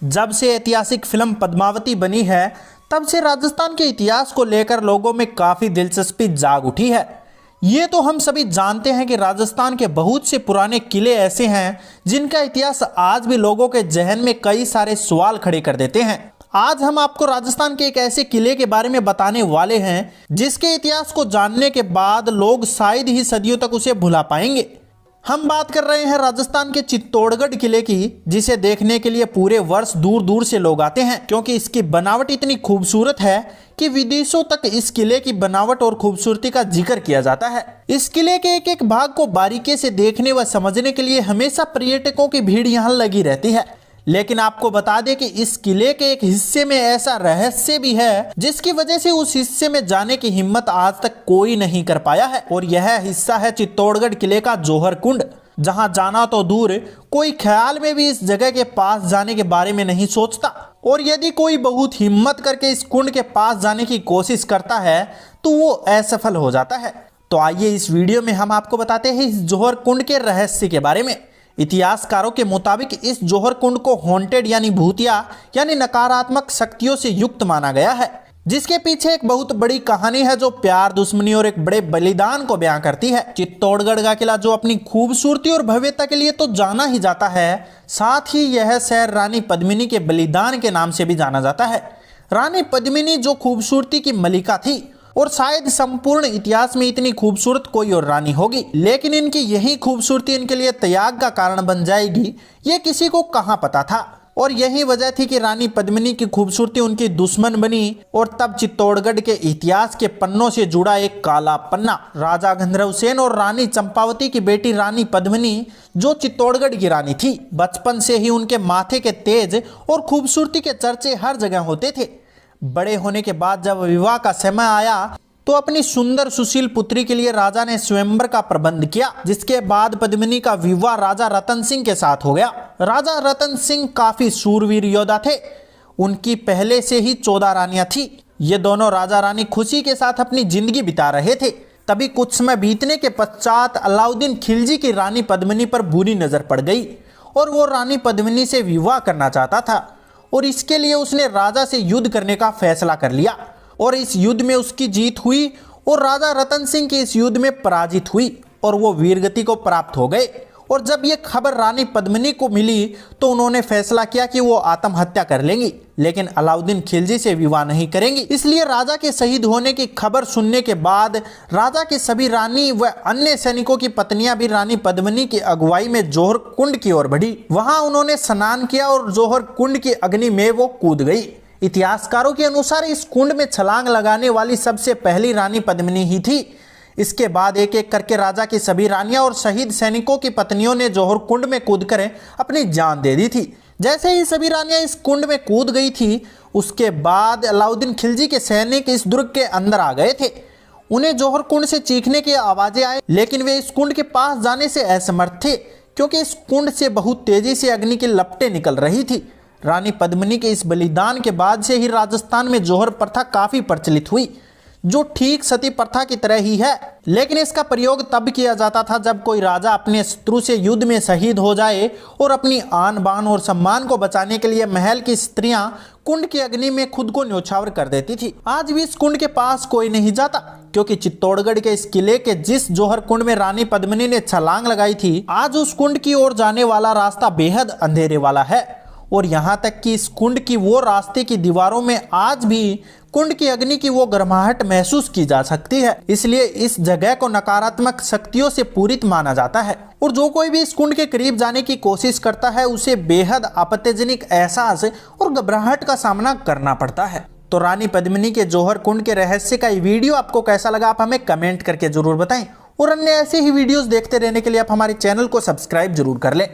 जब से ऐतिहासिक फिल्म पद्मावती बनी है तब से राजस्थान के इतिहास को लेकर लोगों में काफ़ी दिलचस्पी जाग उठी है। ये तो हम सभी जानते हैं कि राजस्थान के बहुत से पुराने किले ऐसे हैं जिनका इतिहास आज भी लोगों के जहन में कई सारे सवाल खड़े कर देते हैं। आज हम आपको राजस्थान के एक ऐसे किले के बारे में बताने वाले हैं जिसके इतिहास को जानने के बाद लोग शायद ही सदियों तक उसे भुला पाएंगे। हम बात कर रहे हैं राजस्थान के चित्तौड़गढ़ किले की, जिसे देखने के लिए पूरे वर्ष दूर दूर से लोग आते हैं क्योंकि इसकी बनावट इतनी खूबसूरत है कि विदेशों तक इस किले की बनावट और खूबसूरती का जिक्र किया जाता है। इस किले के एक एक भाग को बारीकी से देखने व समझने के लिए हमेशा पर्यटकों की भीड़ यहाँ लगी रहती है। लेकिन आपको बता दें कि इस किले के एक हिस्से में ऐसा रहस्य भी है जिसकी वजह से उस हिस्से में जाने की हिम्मत आज तक कोई नहीं कर पाया है, और यह हिस्सा है चित्तौड़गढ़ किले का जौहर कुंड, जहां जाना तो दूर कोई ख्याल में भी इस जगह के पास जाने के बारे में नहीं सोचता। और यदि कोई बहुत हिम्मत करके इस कुंड के पास जाने की कोशिश करता है तो वो असफल हो जाता है। तो आइए इस वीडियो में हम आपको बताते हैं इस जौहर कुंड के रहस्य के बारे में। इतिहासकारों के मुताबिक इस जौहर कुंड को हॉन्टेड यानी भूतिया यानी नकारात्मक शक्तियों से युक्त माना गया है, जिसके पीछे एक बहुत बड़ी कहानी है जो प्यार, दुश्मनी और एक बड़े बलिदान को बयां करती है। चित्तौड़गढ़ का किला जो अपनी खूबसूरती और भव्यता के लिए तो जाना ही जाता है, साथ ही यह शहर रानी पद्मिनी के बलिदान के नाम से भी जाना जाता है। रानी पद्मिनी जो खूबसूरती की मलिका थी और शायद संपूर्ण इतिहास में इतनी खूबसूरत कोई और रानी होगी, लेकिन इनकी यही खूबसूरती इनके लिए त्याग का कारण बन जाएगी, ये किसी को कहां पता था। और यही वजह थी कि रानी पद्मिनी की खूबसूरती उनकी दुश्मन बनी। और तब चित्तौड़गढ़ के इतिहास के पन्नों से जुड़ा एक काला पन्ना राजा गंधर्वसेन और रानी चंपावती की बेटी रानी पद्मिनी, जो चित्तौड़गढ़ की रानी थी, बचपन से ही उनके माथे के तेज और खूबसूरती के चर्चे हर जगह होते थे। बड़े होने के बाद जब विवाह का समय आया तो अपनी सुंदर सुशील पुत्री के लिए राजा ने स्वयंवर का प्रबंध किया, जिसके बाद पद्मिनी का विवाह राजा रतन सिंह के साथ हो गया। राजा रतन सिंह काफी शूरवीर योद्धा थे, उनकी पहले से ही 14 रानियां थी। ये दोनों राजा रानी खुशी के साथ अपनी जिंदगी बिता रहे थे। तभी कुछ समय बीतने के पश्चात अलाउद्दीन खिलजी की रानी पद्मिनी पर बुरी नजर पड़ गई और वो रानी पद्मिनी से विवाह करना चाहता था, और इसके लिए उसने राजा से युद्ध करने का फैसला कर लिया। और इस युद्ध में उसकी जीत हुई और राजा रतन सिंह की इस युद्ध में पराजित हुई और वो वीरगति को प्राप्त हो गए। और जब ये खबर रानी पद्मिनी को मिली तो उन्होंने फैसला किया कि वो आत्महत्या कर लेंगी, लेकिन अलाउद्दीन खिलजी से विवाह नहीं करेंगी। इसलिए राजा के शहीद होने की खबर सुनने के बाद राजा की सभी रानी व अन्य सैनिकों की पत्नियां भी रानी पद्मिनी की अगुवाई में जौहर कुंड की ओर बढ़ी। वहां उन्होंने स्नान किया और जौहर कुंड की अग्नि में वो कूद गई। इतिहासकारों के अनुसार इस कुंड में छलांग लगाने वाली सबसे पहली रानी पद्मिनी ही थी। इसके बाद एक एक करके राजा की सभी रानियां और शहीद सैनिकों की पत्नियों ने जौहर कुंड में कूदकर अपनी जान दे दी थी। जैसे ही सभी रानियां इस कुंड में कूद गई थी, उसके बाद अलाउद्दीन खिलजी के सैनिक इस दुर्ग के अंदर आ गए थे। उन्हें जौहर कुंड से चीखने की आवाजें आई, लेकिन वे इस कुंड के पास जाने से असमर्थ थे क्योंकि इस कुंड से बहुत तेजी से अग्नि की लपटें निकल रही थी। रानी पद्मिनी के इस बलिदान के बाद से ही राजस्थान में जौहर प्रथा काफी प्रचलित हुई, जो ठीक सती प्रथा की तरह ही है, लेकिन इसका प्रयोग तब किया जाता था जब कोई राजा अपने शत्रु से युद्ध में शहीद हो जाए और अपनी आन बान और सम्मान को बचाने के लिए महल की स्त्रियां कुंड की अग्नि में खुद को न्योछावर कर देती थी। आज भी इस कुंड के पास कोई नहीं जाता क्योंकि चित्तौड़गढ़ के इस किले के जिस जौहर कुंड में रानी पद्मिनी ने छलांग लगाई थी, आज उस कुंड की ओर जाने वाला रास्ता बेहद अंधेरे वाला है। और यहाँ तक कि इस कुंड की वो रास्ते की दीवारों में आज भी कुंड की अग्नि की वो गर्माहट महसूस की जा सकती है। इसलिए इस जगह को नकारात्मक शक्तियों से पूरित माना जाता है, और जो कोई भी इस कुंड के करीब जाने की कोशिश करता है उसे बेहद आपत्तिजनक एहसास और घबराहट का सामना करना पड़ता है। तो रानी पद्मिनी के जौहर कुंड के रहस्य का ये वीडियो आपको कैसा लगा, आप हमें कमेंट करके जरूर बताएं, और अन्य ऐसे ही वीडियोस देखते रहने के लिए आप हमारे चैनल को सब्सक्राइब जरूर कर लें।